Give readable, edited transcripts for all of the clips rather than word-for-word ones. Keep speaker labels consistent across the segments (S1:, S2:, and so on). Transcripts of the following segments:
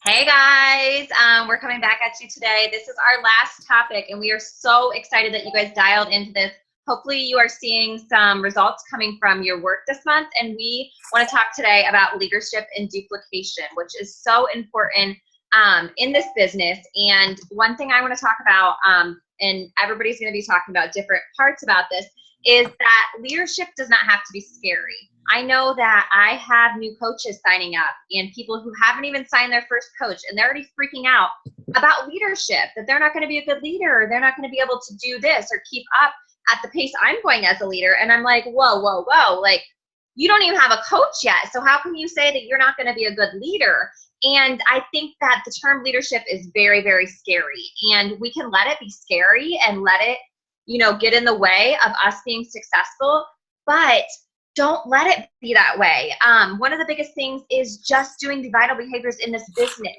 S1: Hey guys, we're coming back at you today. This is our last topic, and we are so excited that you guys dialed into this. Hopefully, you are seeing some results coming from your work this month. And we want to talk today about leadership and duplication, which is so important in this business. And one thing I want to talk about, and everybody's going to be talking about different parts about this, is that leadership does not have to be scary. I know that I have new coaches signing up and people who haven't even signed their first coach, and they're already freaking out about leadership, that they're not going to be a good leader, or they're not going to be able to do this or keep up at the pace I'm going as a leader. And I'm like, whoa, whoa, whoa, like you don't even have a coach yet. So how can you say that you're not going to be a good leader? And I think that the term leadership is very, very scary, and we can let it be scary and let it, get in the way of us being successful, but don't let it be that way. One of the biggest things is just doing the vital behaviors in this business,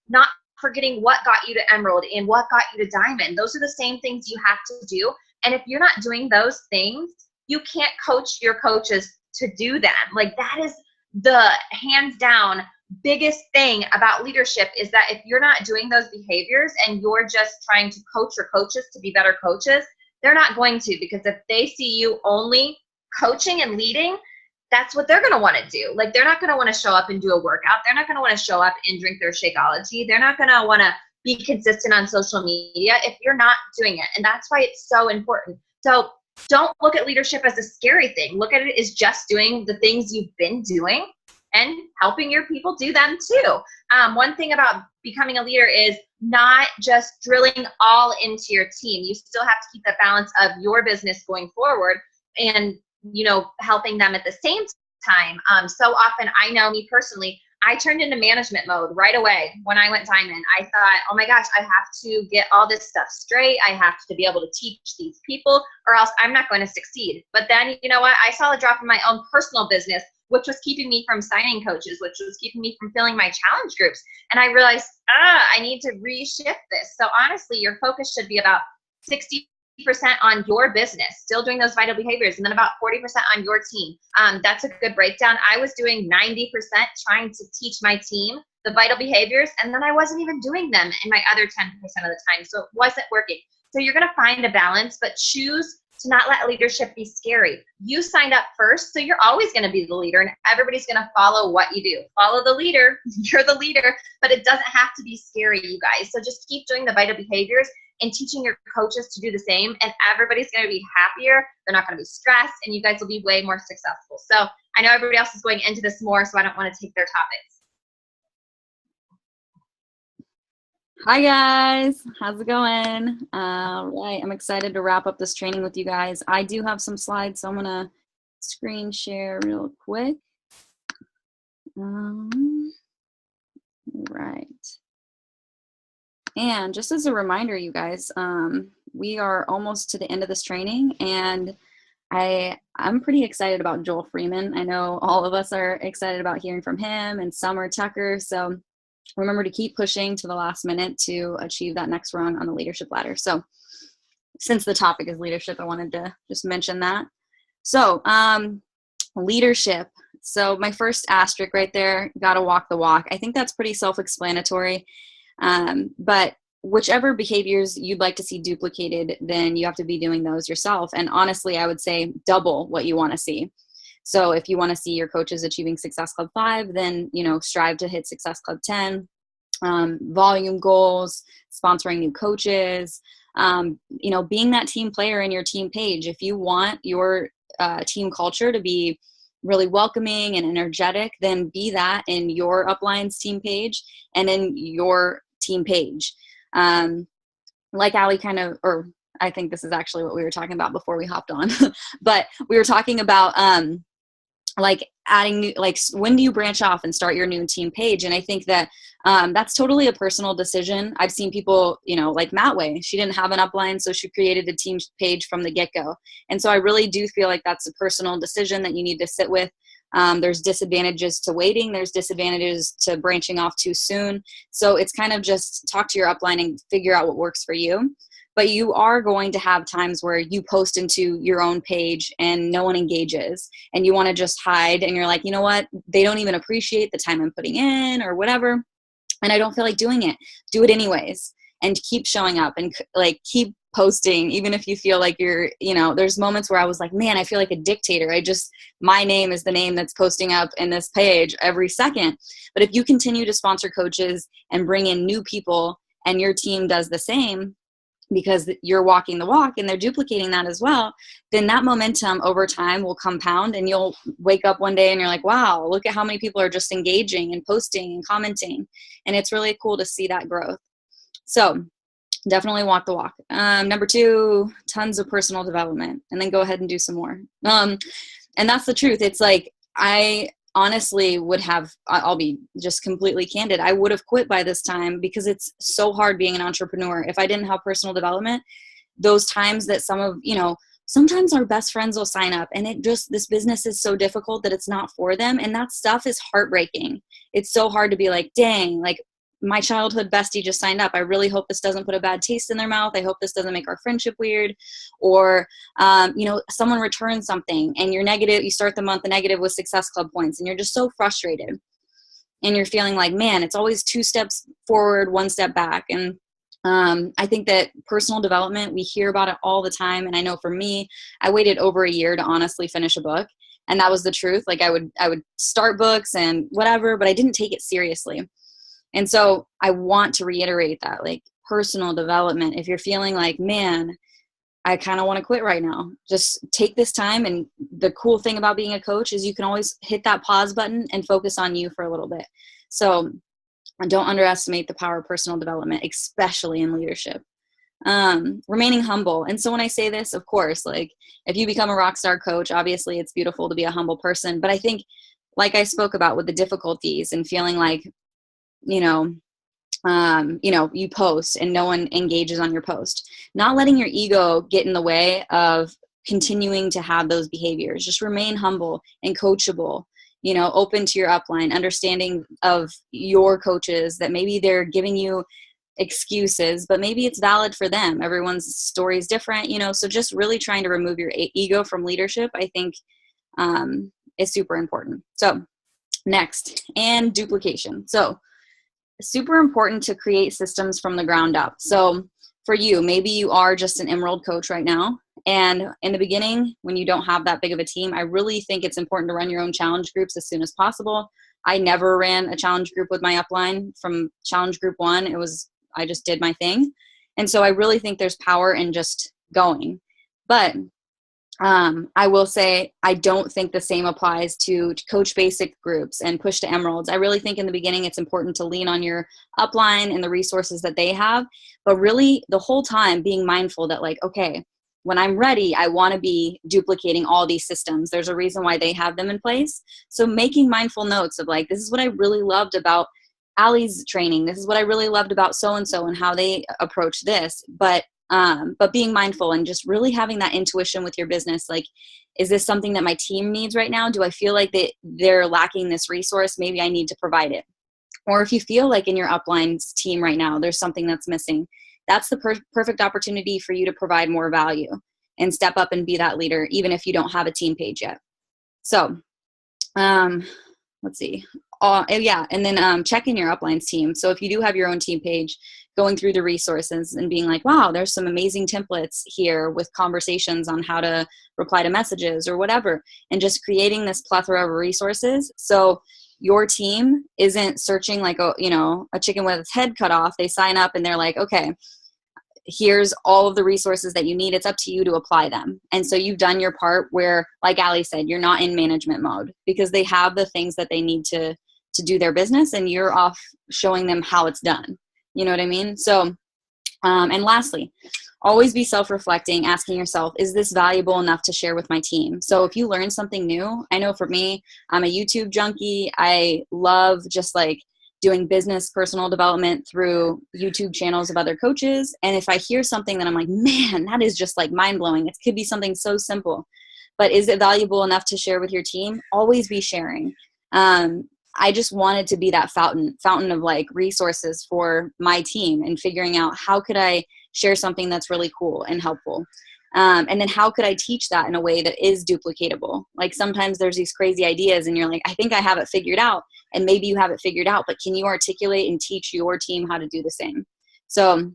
S1: not forgetting what got you to Emerald and what got you to Diamond. Those are the same things you have to do. And if you're not doing those things, you can't coach your coaches to do them. Like, that is the hands down biggest thing about leadership, is that if you're not doing those behaviors and you're just trying to coach your coaches to be better coaches, they're not going to, because if they see you only coaching and leading, that's what they're going to want to do. Like, they're not going to want to show up and do a workout. They're not going to want to show up and drink their Shakeology. They're not going to want to be consistent on social media if you're not doing it. And that's why it's so important. So don't look at leadership as a scary thing. Look at it as just doing the things you've been doing and helping your people do them too. One thing about becoming a leader is not just drilling all into your team. You still have to keep that balance of your business going forward and, helping them at the same time. So often, I know me personally, I turned into management mode right away when I went Diamond. I thought, oh my gosh, I have to get all this stuff straight. I have to be able to teach these people, or else I'm not going to succeed. But then, you know what? I saw a drop in my own personal business, which was keeping me from signing coaches, which was keeping me from filling my challenge groups. And I realized, I need to reshift this. So honestly, your focus should be about 60% on your business, still doing those vital behaviors, and then about 40% on your team. That's a good breakdown. I was doing 90% trying to teach my team the vital behaviors, and then I wasn't even doing them in my other 10% of the time. So it wasn't working. So you're going to find a balance, but choose to not let leadership be scary. You signed up first, so you're always going to be the leader, and everybody's going to follow what you do. Follow the leader. You're the leader, but it doesn't have to be scary, you guys. So just keep doing the vital behaviors and teaching your coaches to do the same, and everybody's going to be happier. They're not going to be stressed, and you guys will be way more successful. So I know everybody else is going into this more, so I don't want to take their topics.
S2: Hi guys, how's it going? All right, I'm excited to wrap up this training with you guys. I do have some slides, so I'm gonna screen share real quick. Right. And just as a reminder, you guys, we are almost to the end of this training, and I'm pretty excited about Joel Freeman. I know all of us are excited about hearing from him, and Summer Tucker. So remember to keep pushing to the last minute to achieve that next rung on the leadership ladder. So since the topic is leadership, I wanted to just mention that. So leadership. So my first asterisk right there, got to walk the walk. I think that's pretty self-explanatory. But whichever behaviors you'd like to see duplicated, then you have to be doing those yourself. And honestly, I would say double what you want to see. So if you want to see your coaches achieving Success Club 5, then, strive to hit Success Club 10, volume goals, sponsoring new coaches, being that team player in your team page. If you want your team culture to be really welcoming and energetic, then be that in your uplines team page and in your team page. Like Ali I think this is actually what we were talking about before we hopped on, but we were talking about, adding, when do you branch off and start your new team page? And I think that that's totally a personal decision. I've seen people, like Mattway, she didn't have an upline, so she created a team page from the get-go. And so I really do feel like that's a personal decision that you need to sit with. There's disadvantages to waiting. There's disadvantages to branching off too soon. So it's kind of just talk to your upline and figure out what works for you. But you are going to have times where you post into your own page and no one engages, and you want to just hide, and you're like, you know what? They don't even appreciate the time I'm putting in or whatever. and I don't feel like doing it, do it anyways, and keep showing up and like keep posting, even if you feel like you're, there's moments where I was like, man, I feel like a dictator. My name is the name that's posting up in this page every second. But if you continue to sponsor coaches and bring in new people and your team does the same, because you're walking the walk and they're duplicating that as well, then that momentum over time will compound, and you'll wake up one day and you're like, wow, look at how many people are just engaging and posting and commenting. And it's really cool to see that growth. So definitely walk the walk. Number 2, tons of personal development, and then go ahead and do some more. And that's the truth. It's like, I honestly I'll be just completely candid, I would have quit by this time, because it's so hard being an entrepreneur. If I didn't have personal development, those times that sometimes our best friends will sign up and this business is so difficult that it's not for them. And that stuff is heartbreaking. It's so hard to be like, dang, like my childhood bestie just signed up. I really hope this doesn't put a bad taste in their mouth. I hope this doesn't make our friendship weird. Or, someone returns something and you're negative. You start the month negative with Success Club points, and you're just so frustrated. And you're feeling like, man, it's always 2 steps forward, 1 step back. And I think that personal development, we hear about it all the time. And I know for me, I waited over a year to honestly finish a book. And that was the truth. Like I would start books and whatever, but I didn't take it seriously. And so I want to reiterate that, like, personal development, if you're feeling like, man, I kind of want to quit right now, just take this time. And the cool thing about being a coach is you can always hit that pause button and focus on you for a little bit. So don't underestimate the power of personal development, especially in leadership. Remaining humble. And so when I say this, of course, like, if you become a rock star coach, obviously it's beautiful to be a humble person. But I think, like I spoke about with the difficulties and feeling like, you post and no one engages on your post, not letting your ego get in the way of continuing to have those behaviors. Just remain humble and coachable, open to your upline, understanding of your coaches that maybe they're giving you excuses, but maybe it's valid for them. Everyone's story is different, so just really trying to remove your ego from leadership, I think, is super important. So next, and duplication. So super important to create systems from the ground up. So for you, maybe you are just an Emerald coach right now. And in the beginning, when you don't have that big of a team, I really think it's important to run your own challenge groups as soon as possible. I never ran a challenge group with my upline. From challenge group 1, I just did my thing. And so I really think there's power in just going. But I will say, I don't think the same applies to coach basic groups and push to emeralds. I really think in the beginning, it's important to lean on your upline and the resources that they have, but really the whole time being mindful that, like, okay, when I'm ready, I want to be duplicating all these systems. There's a reason why they have them in place. So making mindful notes of, like, this is what I really loved about Allie's training. This is what I really loved about so-and-so and how they approach this. But being mindful and just really having that intuition with your business. Like, is this something that my team needs right now? Do I feel like they're lacking this resource? Maybe I need to provide it. Or if you feel like in your upline's team right now, there's something that's missing, that's the perfect opportunity for you to provide more value and step up and be that leader, even if you don't have a team page yet. So, let's see. And then check in your upline's team. So if you do have your own team page, going through the resources and being like, wow, there's some amazing templates here with conversations on how to reply to messages or whatever, and just creating this plethora of resources. So your team isn't searching like a chicken with its head cut off. They sign up and they're like, okay, here's all of the resources that you need. It's up to you to apply them. And so you've done your part where, like Allie said, you're not in management mode because they have the things that they need to do their business, and you're off showing them how it's done. You know what I mean? So, and lastly, always be self-reflecting, asking yourself, is this valuable enough to share with my team? So if you learn something new, I know for me, I'm a YouTube junkie. I love just like doing business personal development through YouTube channels of other coaches. And if I hear something that I'm like, man, that is just like mind-blowing. It could be something so simple, but is it valuable enough to share with your team? Always be sharing. I just wanted to be that fountain of like resources for my team and figuring out how could I share something that's really cool and helpful. And then how could I teach that in a way that is duplicatable? Like sometimes there's these crazy ideas and you're like, I think I have it figured out, and maybe you have it figured out, but can you articulate and teach your team how to do the same? So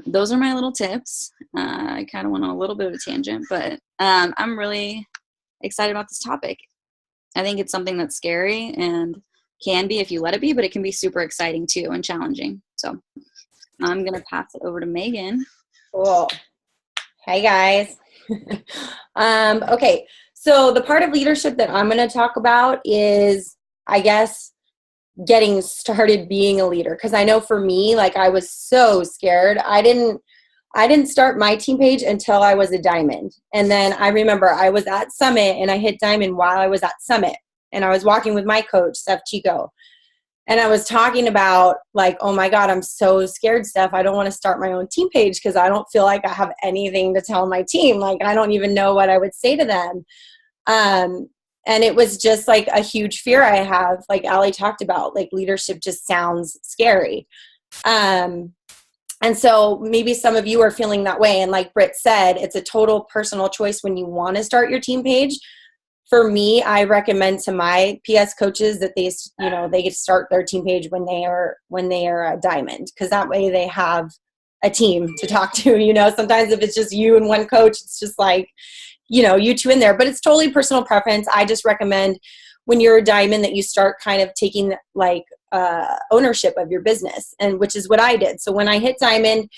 S2: those are my little tips. I kind of went on a little bit of a tangent, but I'm really excited about this topic. I think it's something that's scary and can be if you let it be, but it can be super exciting too and challenging. So I'm going to pass it over to Megan.
S3: Cool. Hey guys. Okay. So the part of leadership that I'm going to talk about is, I guess, getting started being a leader. Cause I know for me, like I was so scared. I didn't start my team page until I was a diamond. And then I remember I was at Summit and I hit diamond while I was at Summit, and I was walking with my coach, Steph Chico. And I was talking about like, oh my God, I'm so scared, Steph. I don't want to start my own team page because I don't feel like I have anything to tell my team. Like, I don't even know what I would say to them. And it was just like a huge fear I have. Like Allie talked about, like leadership just sounds scary. And so maybe some of you are feeling that way. And like Britt said, it's a total personal choice when you want to start your team page. For me, I recommend to my PS coaches that they start their team page when they are a diamond, because that way they have a team to talk to. Sometimes if it's just you and one coach, it's just like, you two in there, but it's totally personal preference. I just recommend when you're a diamond that you start kind of taking like ownership of your business, and which is what I did. So when I hit diamond,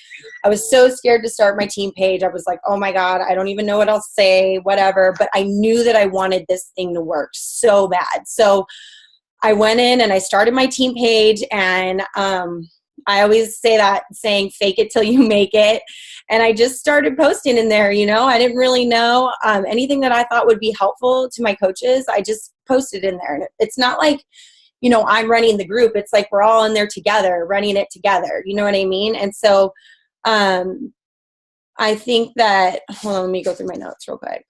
S3: I was so scared to start my team page. I was like, oh my God, I don't even know what I'll say, whatever. But I knew that I wanted this thing to work so bad. So I went in and I started my team page, and I always say that saying, fake it till you make it. And I just started posting in there. I didn't really know anything that I thought would be helpful to my coaches. I just posted in there. And it's not like, I'm running the group. It's like we're all in there together, running it together. You know what I mean? And so I think that, hold on, let me go through my notes real quick.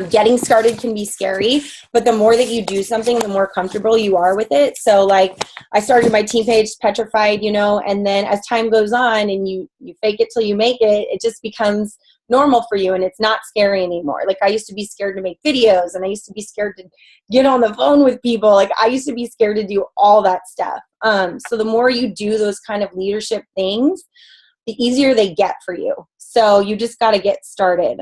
S3: Getting started can be scary, but the more that you do something, the more comfortable you are with it. So like I started my team page petrified, and then as time goes on and you fake it till you make it, it just becomes normal for you and it's not scary anymore. Like I used to be scared to make videos, and I used to be scared to get on the phone with people. Like I used to be scared to do all that stuff. So the more you do those kind of leadership things, the easier they get for you. So you just got to get started.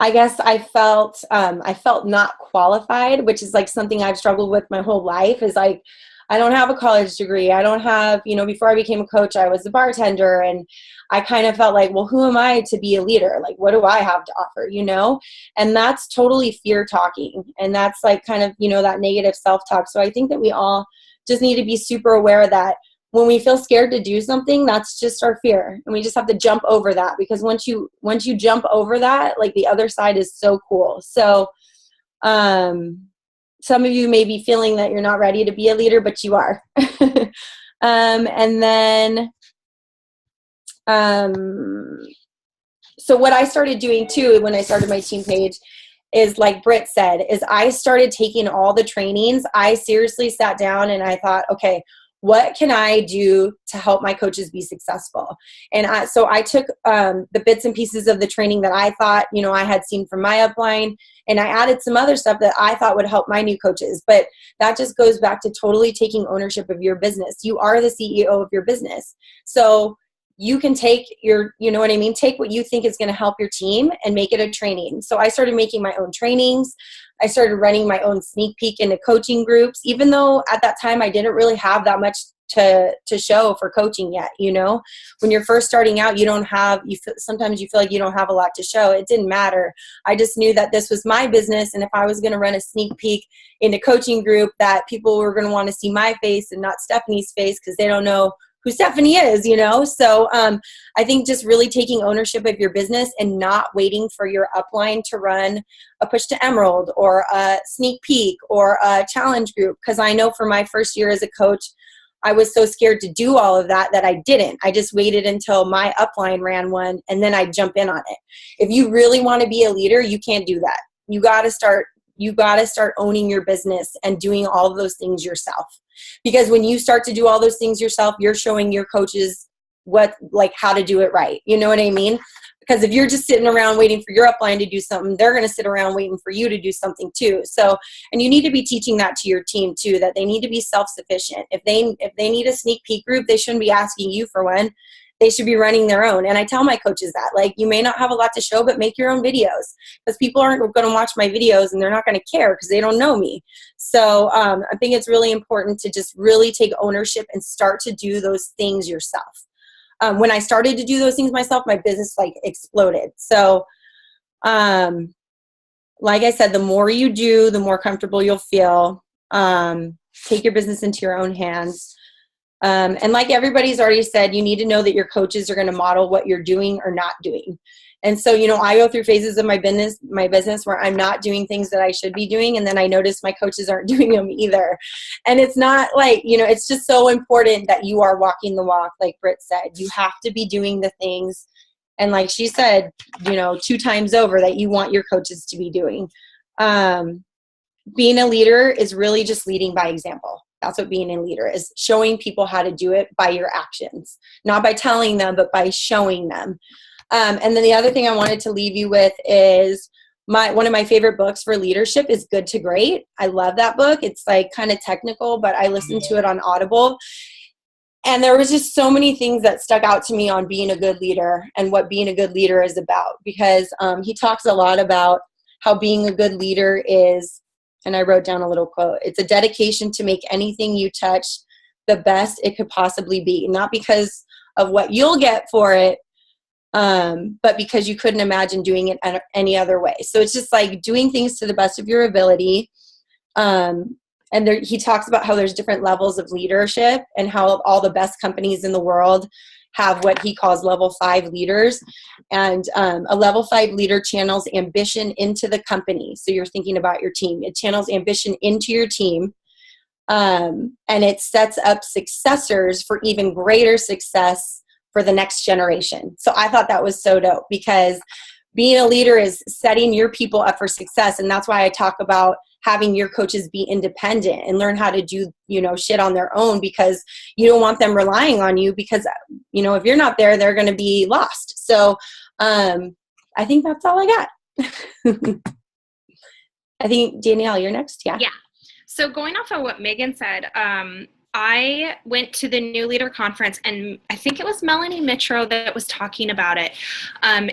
S3: I guess I felt not qualified, which is like something I've struggled with my whole life, is like, I don't have a college degree. I don't have, before I became a coach, I was a bartender, and I kind of felt like, well, who am I to be a leader? Like, what do I have to offer, And that's totally fear talking. And that's like kind of, that negative self-talk. So I think that we all just need to be super aware that when we feel scared to do something, that's just our fear. And we just have to jump over that, because once you jump over that, like the other side is so cool. So, some of you may be feeling that you're not ready to be a leader, but you are. And then, so what I started doing too, when I started my team page, is like Britt said, is I started taking all the trainings. I seriously sat down and I thought, okay, what can I do to help my coaches be successful? And so I took the bits and pieces of the training that I thought, I had seen from my upline, and I added some other stuff that I thought would help my new coaches. But that just goes back to totally taking ownership of your business. You are the CEO of your business. So you can take take what you think is going to help your team and make it a training. So I started making my own trainings. I started running my own sneak peek into coaching groups, even though at that time I didn't really have that much to show for coaching yet. When you're first starting out, sometimes you feel like you don't have a lot to show. It didn't matter. I just knew that this was my business. And if I was going to run a sneak peek in a coaching group, that people were going to want to see my face and not Stephanie's face, because they don't know who Stephanie is, So I think just really taking ownership of your business and not waiting for your upline to run a push to emerald or a sneak peek or a challenge group. Because I know for my first year as a coach, I was so scared to do all of that I didn't. I just waited until my upline ran one, and then I jump in on it. If you really want to be a leader, you can't do that. You got to start owning your business and doing all of those things yourself. Because when you start to do all those things yourself, you're showing your coaches how to do it right. You know what I mean? Because if you're just sitting around waiting for your upline to do something, they're going to sit around waiting for you to do something too. So, and you need to be teaching that to your team too, that they need to be self-sufficient. If they need a sneak peek group, they shouldn't be asking you for one. They should be running their own. And I tell my coaches that, like, you may not have a lot to show, but make your own videos, because people aren't going to watch my videos and they're not going to care because they don't know me. So I think it's really important to just really take ownership and start to do those things yourself. When I started to do those things myself, my business like exploded. So, like I said, the more you do, the more comfortable you'll feel. Take your business into your own hands. And like everybody's already said, you need to know that your coaches are going to model what you're doing or not doing. And so, you know, I go through phases of my business where I'm not doing things that I should be doing. And then I notice my coaches aren't doing them either. And it's not like, you know, it's just so important that you are walking the walk. Like Britt said, you have to be doing the things. And like she said, you know, 2 times over, that you want your coaches to be doing. Being a leader is really just leading by example. That's what being a leader is, showing people how to do it by your actions, not by telling them, but by showing them. And then the other thing I wanted to leave you with is one of my favorite books for leadership is Good to Great. I love that book. It's like kind of technical, but I listened to it on Audible. And there was just so many things that stuck out to me on being a good leader and what being a good leader is about, because he talks a lot about how being a good leader is, and I wrote down a little quote, it's a dedication to make anything you touch the best it could possibly be, not because of what you'll get for it, but because you couldn't imagine doing it any other way. So it's just like doing things to the best of your ability. And he talks about how there's different levels of leadership and how all the best companies in the world have what he calls level 5 leaders. And a level 5 leader channels ambition into the company. So you're thinking about your team. It channels ambition into your team. And it sets up successors for even greater success for the next generation. So I thought that was so dope, because being a leader is setting your people up for success. And that's why I talk about having your coaches be independent and learn how to do, you know, shit on their own, because you don't want them relying on you, because, you know, if you're not there, they're going to be lost. So I think that's all I got. I think, Danielle, you're next. Yeah.
S4: Yeah. So going off of what Megan said, I went to the New Leader Conference, and I think it was Melanie Mitro that was talking about it,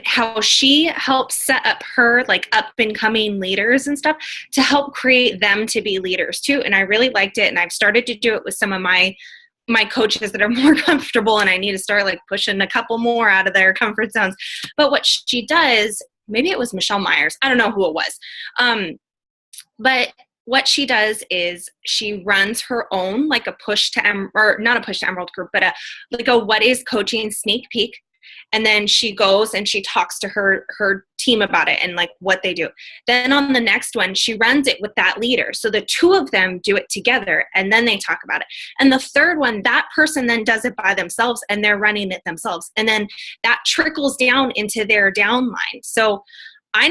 S4: how she helped set up her like up and coming leaders and stuff to help create them to be leaders too. And I really liked it. And I've started to do it with some of my coaches that are more comfortable, and I need to start like pushing a couple more out of their comfort zones. But what she does, maybe it was Michelle Myers, I don't know who it was. But what she does is she runs her own, like a push to, or not a push to Emerald group, but like a what is coaching sneak peek. And then she goes and she talks to her team about it and like what they do. Then on the next one, she runs it with that leader. So the 2 of them do it together, and then they talk about it. And the third one, that person then does it by themselves, and they're running it themselves. And then that trickles down into their downline. So I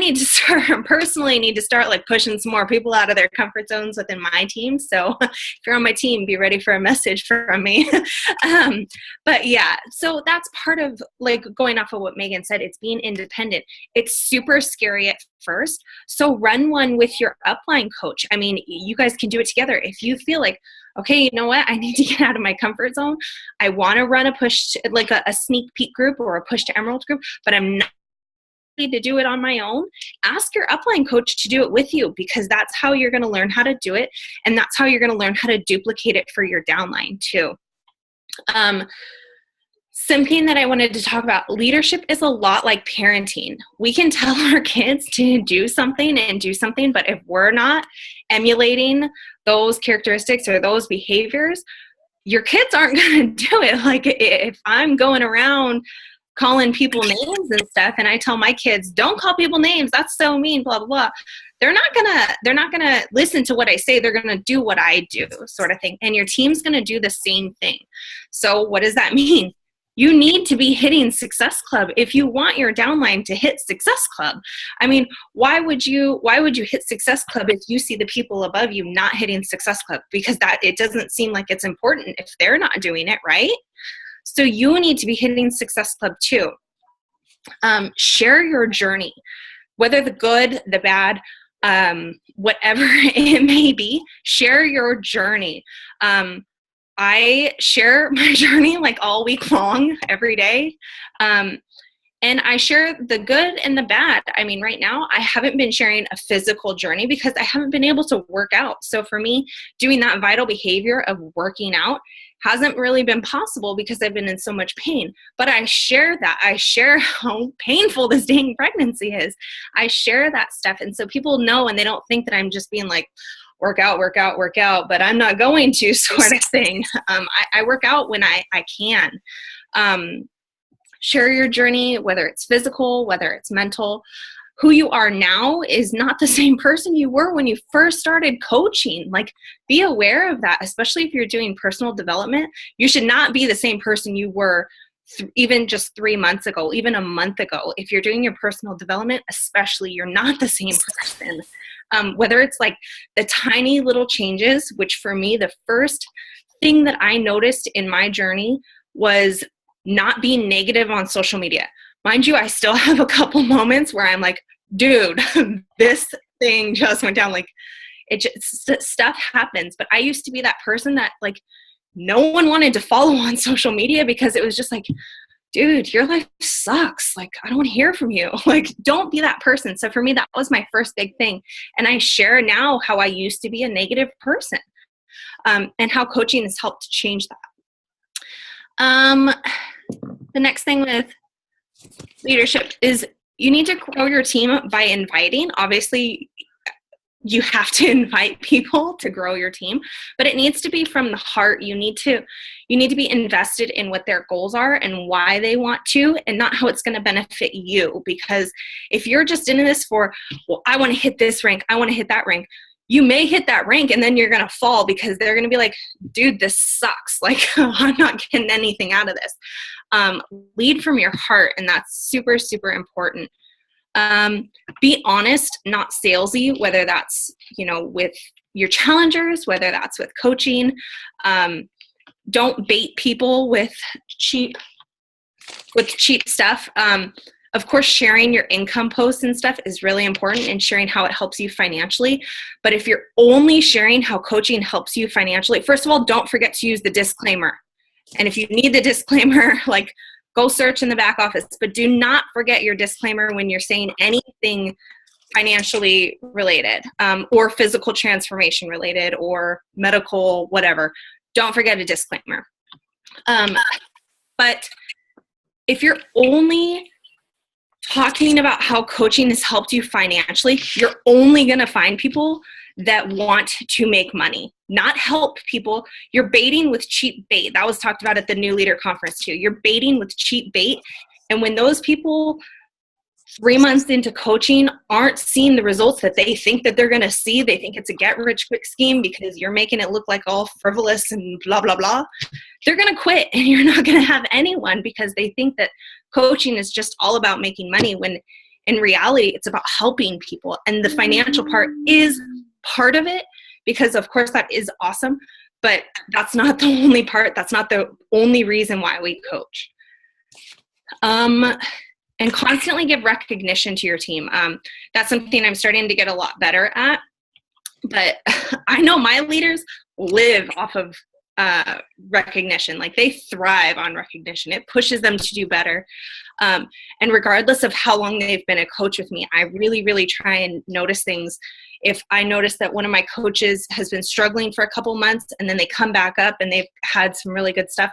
S4: personally need to start like pushing some more people out of their comfort zones within my team. So if you're on my team, be ready for a message from me. But yeah, so that's part of like going off of what Megan said, it's being independent. It's super scary at first. So run one with your upline coach. I mean, you guys can do it together. If you feel like, okay, you know what? I need to get out of my comfort zone. I want to run a push, like a sneak peek group or a push to Emerald group, but I'm not to do it on my own. Ask your upline coach to do it with you, because that's how you're going to learn how to do it. And that's how you're going to learn how to duplicate it for your downline too. Something that I wanted to talk about, leadership is a lot like parenting. We can tell our kids to do something, but if we're not emulating those characteristics or those behaviors, your kids aren't going to do it. Like if I'm going around calling people names and stuff, and I tell my kids, don't call people names, that's so mean, blah, blah, blah. They're not gonna listen to what I say. They're gonna do what I do, sort of thing. And your team's gonna do the same thing. So what does that mean? You need to be hitting Success Club if you want your downline to hit Success Club. I mean, why would you hit Success Club if you see the people above you not hitting Success Club? Because it doesn't seem like it's important if they're not doing it, right? So you need to be hitting Success Club too. Share your journey, whether the good, the bad, whatever it may be, share your journey. I share my journey like all week long, every day. And I share the good and the bad. I mean, right now, I haven't been sharing a physical journey because I haven't been able to work out. So for me, doing that vital behavior of working out hasn't really been possible because I've been in so much pain. But I share that. I share how painful this dang pregnancy is. I share that stuff. And so people know, and they don't think that I'm just being like, work out, but I'm not going to sort of thing. I work out when I can. Share your journey, whether it's physical, whether it's mental. Who you are now is not the same person you were when you first started coaching. Like, be aware of that, especially if you're doing personal development. You should not be the same person you were even just 3 months ago, even a month ago. If you're doing your personal development, especially, you're not the same person. Whether it's like the tiny little changes, which for me, the first thing that I noticed in my journey was not being negative on social media. Mind you, I still have a couple moments where I'm like, dude, this thing just went down. Like, it just, stuff happens. But I used to be that person that like no one wanted to follow on social media because it was just like, dude, your life sucks. Like, I don't want to hear from you. Like, don't be that person. So for me, that was my first big thing. And I share now how I used to be a negative person, and how coaching has helped to change that. The next thing with leadership is you need to grow your team by inviting. Obviously, you have to invite people to grow your team, but it needs to be from the heart. You need to be invested in what their goals are and why they want to, and not how it's going to benefit you. Because if you're just in this for, well, I want to hit this rank, I want to hit that rank, you may hit that rank and then you're going to fall because they're going to be like, dude, this sucks. Like, I'm not getting anything out of this. Lead from your heart. And that's super, super important. Be honest, not salesy, whether that's, with your challengers, whether that's with coaching. Don't bait people with cheap stuff. Of course, sharing your income posts and stuff is really important, and sharing how it helps you financially. But if you're only sharing how coaching helps you financially, first of all, don't forget to use the disclaimer. And if you need the disclaimer, like, go search in the back office, but do not forget your disclaimer when you're saying anything financially related, or physical transformation related, or medical, whatever. Don't forget a disclaimer. But if you're only talking about how coaching has helped you financially, you're only going to find people that want to make money, not help people. You're baiting with cheap bait. That was talked about at the New Leader Conference too. You're baiting with cheap bait. And when those people 3 months into coaching aren't seeing the results that they think that they're going to see, they think it's a get-rich-quick scheme because you're making it look like all frivolous and blah, blah, blah, they're going to quit, and you're not going to have anyone because they think that coaching is just all about making money, when in reality, it's about helping people. And the financial part is part of it, because of course that is awesome, but that's not the only part. That's not the only reason why we coach. And constantly give recognition to your team. That's something I'm starting to get a lot better at. But I know my leaders live off of recognition. Like, they thrive on recognition. It pushes them to do better. And regardless of how long they've been a coach with me, I really, really try and notice things. If I notice that one of my coaches has been struggling for a couple months and then they come back up and they've had some really good stuff,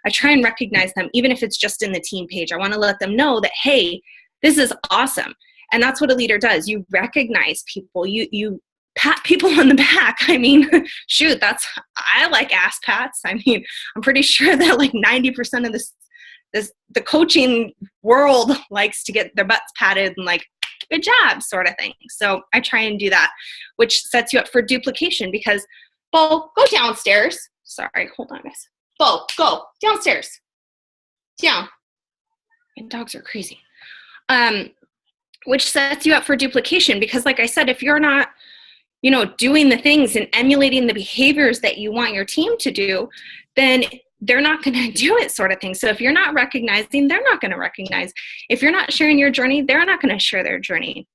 S4: I try and recognize them, even if it's just in the team page. I want to let them know that, hey, this is awesome. And that's what a leader does. You recognize people. You pat people on the back. I mean, shoot, I like ass pats. I mean, I'm pretty sure that like 90% of the coaching world likes to get their butts patted and like, good job, sort of thing. So I try and do that, which sets you up for duplication, because, Bo, go downstairs. Sorry, hold on, guys. Bo, go downstairs. Down. My dogs are crazy. Which sets you up for duplication, because like I said, if you're not, doing the things and emulating the behaviors that you want your team to do, then they're not going to do it, sort of thing. So if you're not recognizing, they're not going to recognize. If you're not sharing your journey, they're not going to share their journey.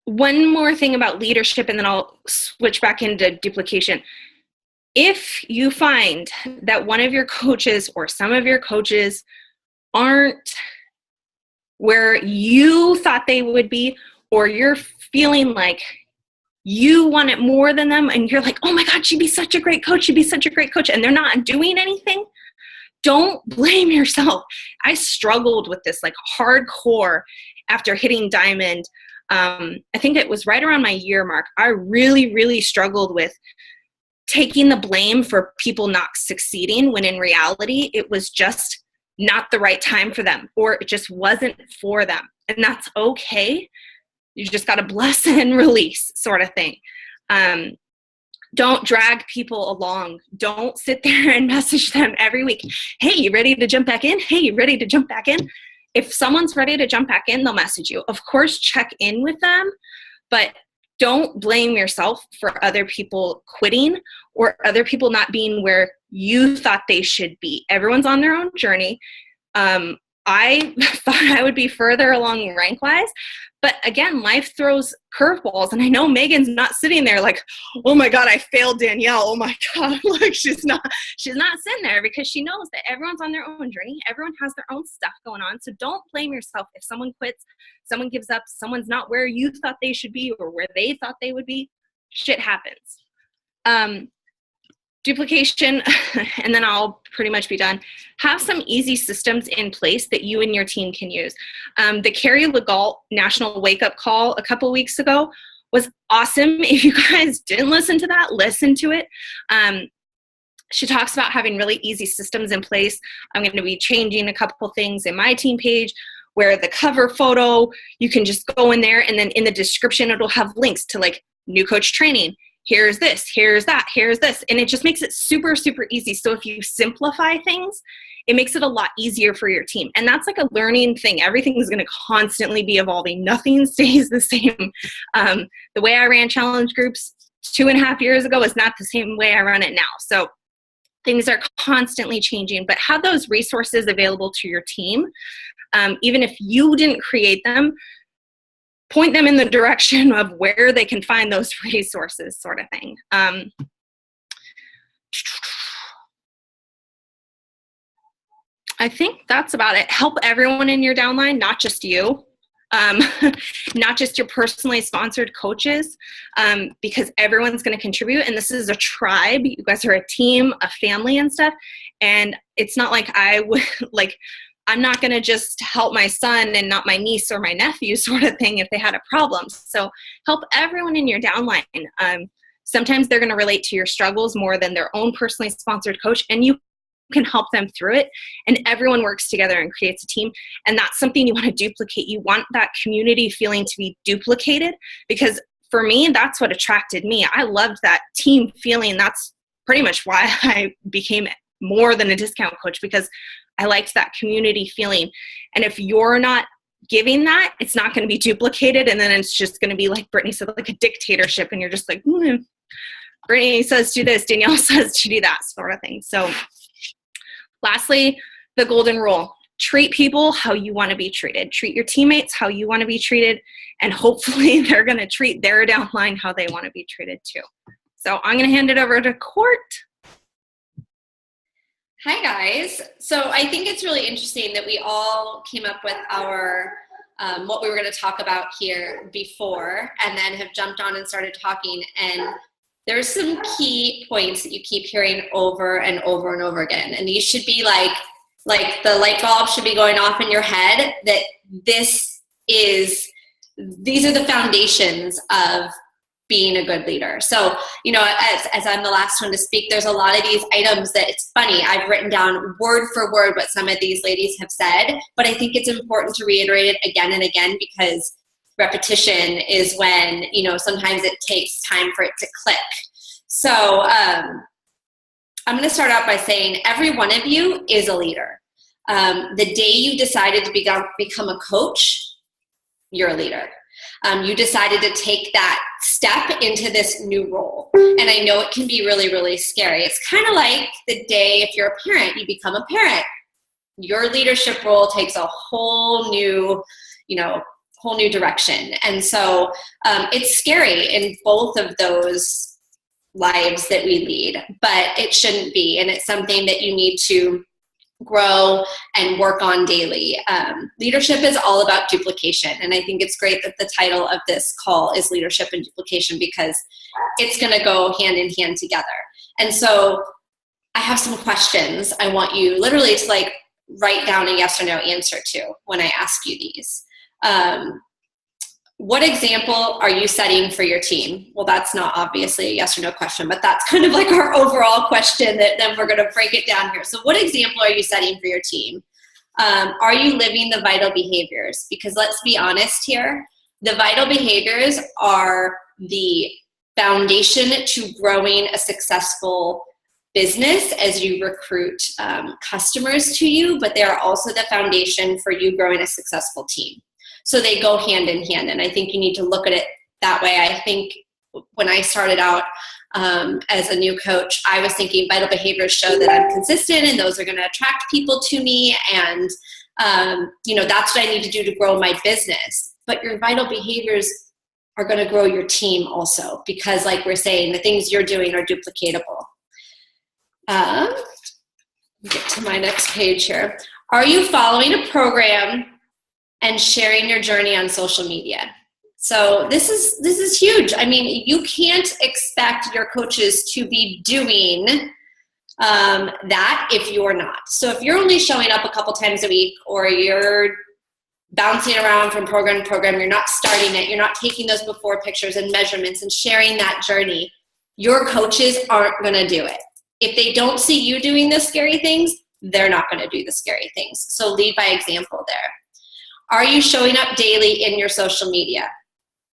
S4: One more thing about leadership, and then I'll switch back into duplication. If you find that one of your coaches or some of your coaches aren't where you thought they would be, or you're feeling like you want it more than them, and you're like, oh my God, she'd be such a great coach, she'd be such a great coach, and they're not doing anything, don't blame yourself. I struggled with this like hardcore after hitting Diamond. I think it was right around my year mark. I really, really struggled with taking the blame for people not succeeding, when in reality, it was just not the right time for them, or it just wasn't for them. And that's okay. You just got to bless and release, sort of thing. Don't drag people along. Don't sit there and message them every week. Hey, you ready to jump back in? Hey, you ready to jump back in? If someone's ready to jump back in, they'll message you. Of course, check in with them, but don't blame yourself for other people quitting or other people not being where you thought they should be. Everyone's on their own journey. I thought I would be further along rank-wise, but again, life throws curveballs, and I know Megan's not sitting there like, oh my God, I failed Danielle. Oh my God, like she's not sitting there, because she knows that everyone's on their own journey. Everyone has their own stuff going on. So don't blame yourself if someone quits, someone gives up, someone's not where you thought they should be or where they thought they would be. Shit happens. Duplication, and then I'll pretty much be done. Have some easy systems in place that you and your team can use. The Carrie Legault National Wake Up Call a couple weeks ago was awesome. If you guys didn't listen to that, listen to it. She talks about having really easy systems in place. I'm going to be changing a couple things in my team page, where the cover photo, you can just go in there, and then in the description, it'll have links to like new coach training. Here's this, here's that, here's this. And it just makes it super, super easy. So if you simplify things, it makes it a lot easier for your team. And that's like a learning thing. Everything is going to constantly be evolving. Nothing stays the same. The way I ran challenge groups 2.5 years ago is not the same way I run it now. So things are constantly changing, but have those resources available to your team. Even if you didn't create them, point them in the direction of where they can find those resources, sort of thing. I think that's about it. Help everyone in your downline, not just you. Not just your personally sponsored coaches, because everyone's going to contribute, and this is a tribe. You guys are a team, a family and stuff, and it's not like I would I'm not going to just help my son and not my niece or my nephew, sort of thing, if they had a problem. So help everyone in your downline. Sometimes they're going to relate to your struggles more than their own personally sponsored coach, and you can help them through it, and everyone works together and creates a team. And that's something you want to duplicate. You want that community feeling to be duplicated, because for me, that's what attracted me. I loved that team feeling. That's pretty much why I became more than a discount coach, because I liked that community feeling. And if you're not giving that, it's not going to be duplicated. And then it's just going to be, like Brittany said, like a dictatorship. And you're just like, Brittany says do this, Danielle says to do that, sort of thing. So lastly, the golden rule: treat people how you want to be treated. Treat your teammates how you want to be treated. And hopefully they're going to treat their downline how they want to be treated too. So I'm going to hand it over to Court.
S5: Hi guys. So I think it's really interesting that we all came up with our what we were going to talk about here before, and then have jumped on and started talking. And there's some key points that you keep hearing over and over and over again. And these should be like the light bulb should be going off in your head, that these are the foundations of being a good leader. So, as I'm the last one to speak, there's a lot of these items that it's funny. I've written down word for word what some of these ladies have said, but I think it's important to reiterate it again and again, because repetition is when, sometimes it takes time for it to click. So I'm going to start out by saying every one of you is a leader. The day you decided to become a coach, you're a leader. You decided to take that step into this new role. And I know it can be really, really scary. It's kind of like the day if you're a parent, you become a parent. Your leadership role takes a whole new direction. And so it's scary in both of those lives that we lead, but it shouldn't be. And it's something that you need to grow and work on daily. Leadership is all about duplication. And I think it's great that the title of this call is Leadership and Duplication, because it's going to go hand in hand together. And so I have some questions I want you literally to like write down a yes or no answer to when I ask you these. What example are you setting for your team? Well, that's not obviously a yes or no question, but that's kind of like our overall question that then we're going to break it down here. So what example are you setting for your team? Are you living the vital behaviors? Because let's be honest here, the vital behaviors are the foundation to growing a successful business as you recruit customers to you, but they are also the foundation for you growing a successful team. So they go hand in hand, and I think you need to look at it that way. I think when I started out as a new coach, I was thinking vital behaviors show that I'm consistent and those are going to attract people to me, and that's what I need to do to grow my business. But your vital behaviors are going to grow your team also, because like we're saying, the things you're doing are duplicatable. Get to my next page here. Are you following a program and sharing your journey on social media? So this is huge. I mean, you can't expect your coaches to be doing that if you're not. So if you're only showing up a couple times a week, or you're bouncing around from program to program, you're not starting it, you're not taking those before pictures and measurements and sharing that journey, your coaches aren't going to do it. If they don't see you doing the scary things, they're not going to do the scary things. So lead by example there. Are you showing up daily in your social media?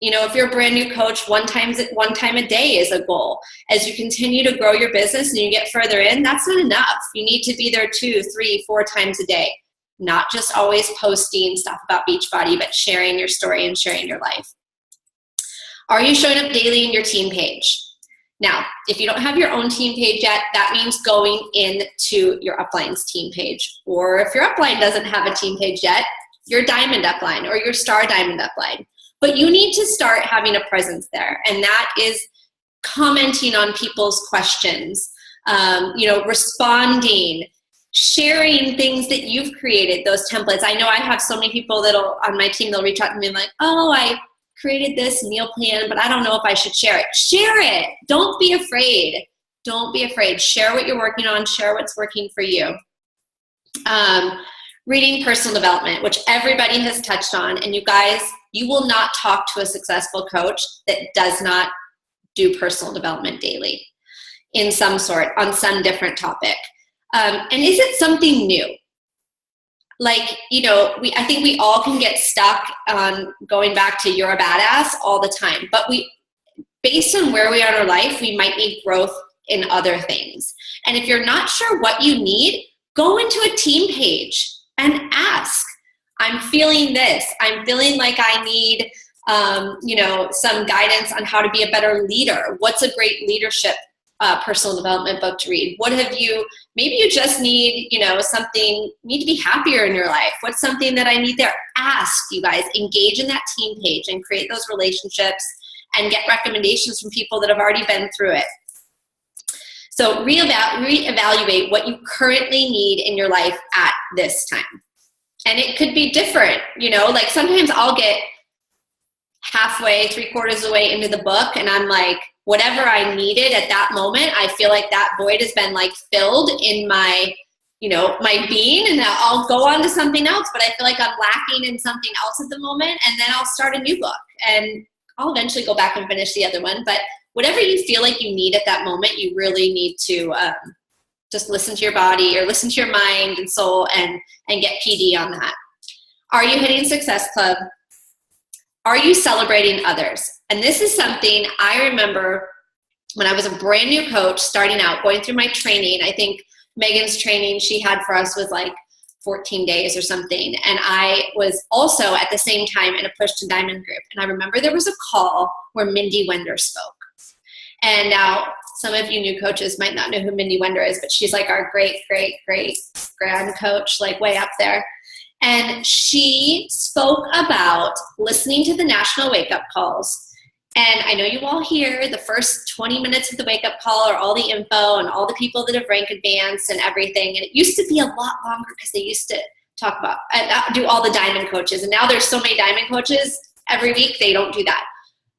S5: If you're a brand new coach, one time a day is a goal. As you continue to grow your business and you get further in, that's not enough. You need to be there 2, 3, 4 times a day. Not just always posting stuff about Beachbody, but sharing your story and sharing your life. Are you showing up daily in your team page? Now, if you don't have your own team page yet, that means going into your upline's team page. Or if your upline doesn't have a team page yet, your diamond upline or your star diamond upline. But you need to start having a presence there. And that is commenting on people's questions, responding, sharing things that you've created, those templates. I know I have so many people on my team, they'll reach out to me and like, oh, I created this meal plan, but I don't know if I should share it. Share it. Don't be afraid. Don't be afraid. Share what you're working on. Share what's working for you. Reading personal development, which everybody has touched on. And you guys, you will not talk to a successful coach that does not do personal development daily in some sort, on some different topic. And is it something new? Like, I think we all can get stuck on going back to you're a badass all the time. But based on where we are in our life, we might need growth in other things. And if you're not sure what you need, go into a team page and ask. I'm feeling this. I'm feeling like I need, some guidance on how to be a better leader. What's a great leadership personal development book to read? Maybe you just need, something, need to be happier in your life. What's something that I need there? Ask, you guys. Engage in that team page and create those relationships and get recommendations from people that have already been through it. So reevaluate what you currently need in your life at this time. And it could be different, like sometimes I'll get halfway, 3/4 of the way into the book and I'm like, whatever I needed at that moment, I feel like that void has been like filled in my, my being, and I'll go on to something else, but I feel like I'm lacking in something else at the moment, and then I'll start a new book and I'll eventually go back and finish the other one. But whatever you feel like you need at that moment, you really need to just listen to your body or listen to your mind and soul and get PD on that. Are you hitting Success Club? Are you celebrating others? And this is something I remember when I was a brand new coach starting out, going through my training. I think Megan's training she had for us was like 14 days or something. And I was also at the same time in a Push to Diamond group. And I remember there was a call where Mindy Wender spoke. And now some of you new coaches might not know who Mindy Wender is, but she's like our great grand coach, like way up there. And she spoke about listening to the national wake-up calls. And I know you all hear the first 20 minutes of the wake-up call or all the info and all the people that have rank advanced and everything. And it used to be a lot longer because they used to talk about, do all the diamond coaches. And now there's so many diamond coaches every week, they don't do that.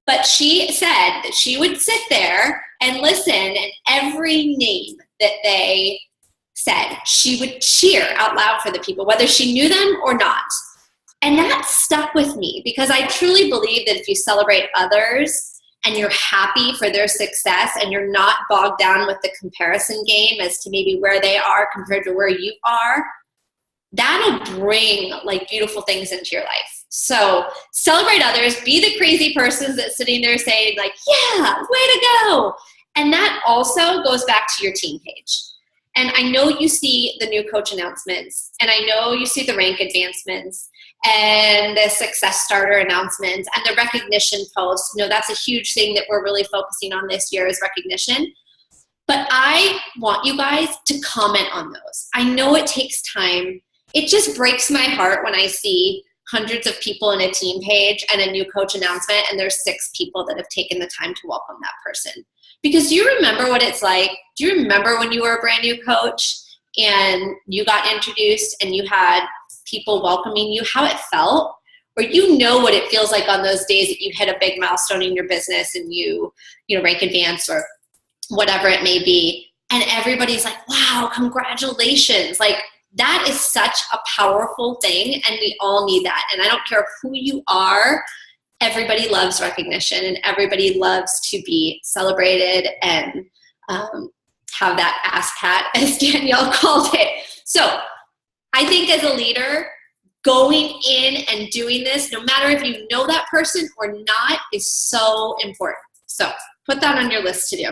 S5: But she said that she would sit there and listen, and every name that they said, she would cheer out loud for the people, whether she knew them or not. And that stuck with me because I truly believe that if you celebrate others and you're happy for their success and you're not bogged down with the comparison game as to maybe where they are compared to where you are, that'll bring like beautiful things into your life. So celebrate others, be the crazy person that's sitting there saying like, yeah, way to go. And that also goes back to your team page. And I know you see the new coach announcements, and I know you see the rank advancements and the success starter announcements and the recognition posts. You know, that's a huge thing that we're really focusing on this year is recognition. But I want you guys to comment on those. I know it takes time. It just breaks my heart when I see hundreds of people in a team page and a new coach announcement, and there's 6 people that have taken the time to welcome that person. Because do you remember what it's like? Do you remember when you were a brand new coach and you got introduced and you had people welcoming you, how it felt? Or you know what it feels like on those days that you hit a big milestone in your business and you rank advance or whatever it may be. And everybody's like, wow, congratulations. Like, that is such a powerful thing, and we all need that. And I don't care who you are, everybody loves recognition, and everybody loves to be celebrated and have that ass pat, as Danielle called it. So I think as a leader, going in and doing this, no matter if you know that person or not, is so important. So put that on your list to do.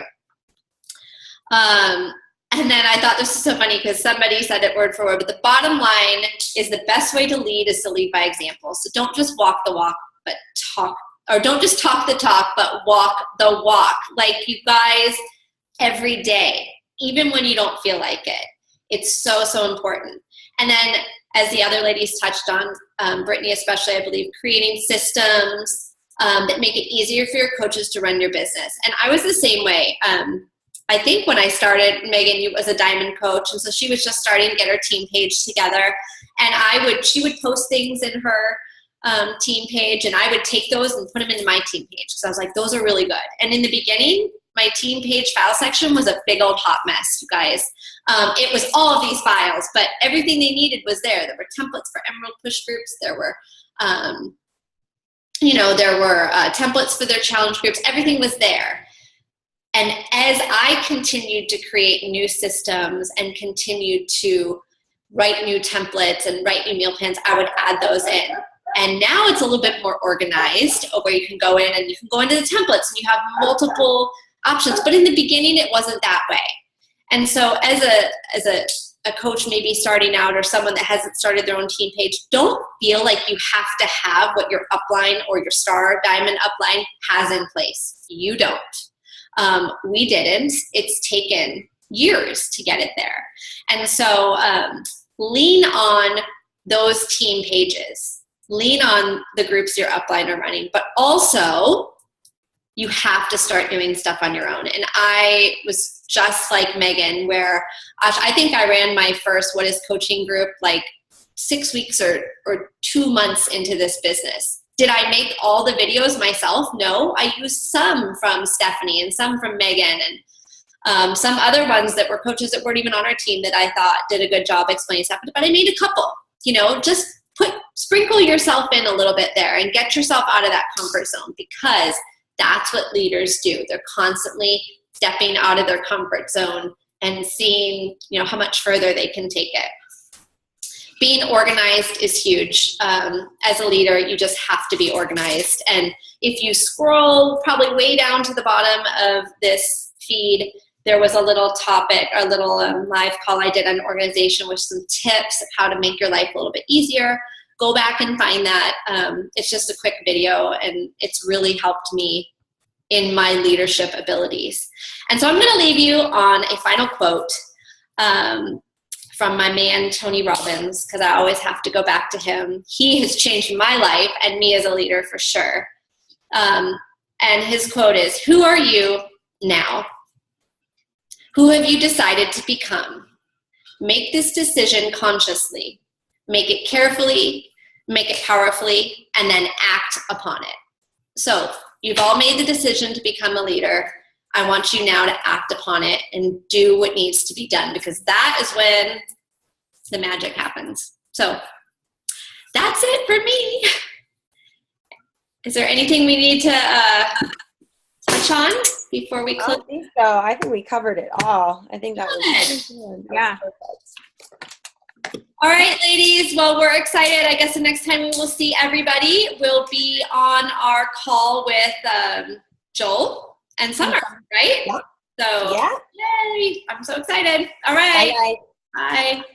S5: And then I thought this was so funny because somebody said it word for word, but the bottom line is the best way to lead is to lead by example. So don't just walk the walk, but talk, or don't just talk the talk, but walk the walk. Like, you guys, every day, even when you don't feel like it, it's so, so important. And then, as the other ladies touched on, Brittany especially, I believe, creating systems that make it easier for your coaches to run your business. And I was the same way. I think when I started, Megan was a diamond coach, and so she was just starting to get her team page together. And she would post things in her team page, and I would take those and put them into my team page because I was like, those are really good. And in the beginning, my team page file section was a big old hot mess, you guys. It was all of these files, but everything they needed was there. There were templates for Emerald Push groups. There were, templates for their challenge groups. Everything was there. And as I continued to create new systems and continued to write new templates and write new meal plans, I would add those in. And now it's a little bit more organized, where you can go in and you can go into the templates and you have multiple options. But in the beginning, it wasn't that way. And so as a coach maybe starting out, or someone that hasn't started their own team page, don't feel like you have to have what your upline or your star diamond upline has in place. You don't. We didn't. It's taken years to get it there. And so lean on those team pages. Lean on the groups your upline are running. But also, you have to start doing stuff on your own. And I was just like Megan, where I think I ran my first What is Coaching group like 6 weeks or 2 months into this business. Did I make all the videos myself? No, I used some from Stephanie and some from Megan and some other ones that were coaches that weren't even on our team that I thought did a good job explaining stuff. But I made a couple, just sprinkle yourself in a little bit there and get yourself out of that comfort zone, because that's what leaders do. They're constantly stepping out of their comfort zone and seeing, how much further they can take it. Being organized is huge. As a leader, you just have to be organized. And if you scroll probably way down to the bottom of this feed, there was a little topic, a little live call I did on organization with some tips of how to make your life a little bit easier. Go back and find that. It's just a quick video, and it's really helped me in my leadership abilities. And so I'm going to leave you on a final quote from my man, Tony Robbins, because I always have to go back to him. He has changed my life and me as a leader for sure. And his quote is, "Who are you now? Who have you decided to become? Make this decision consciously. Make it carefully, make it powerfully, and then act upon it." So you've all made the decision to become a leader. I want you now to act upon it and do what needs to be done, because that is when the magic happens. So that's it for me. Is there anything we need to touch on before we
S3: I
S5: close?
S3: don't think so. I think we covered it all. I think that was good.
S4: Yeah.
S3: Perfect.
S5: All right, ladies. Well, we're excited. I guess the next time we will see everybody will be on our call with Joel and Summer, right?
S3: Yeah.
S5: So,
S3: Yeah.
S5: yay. I'm so excited. All right.
S3: Bye, guys.
S5: Bye.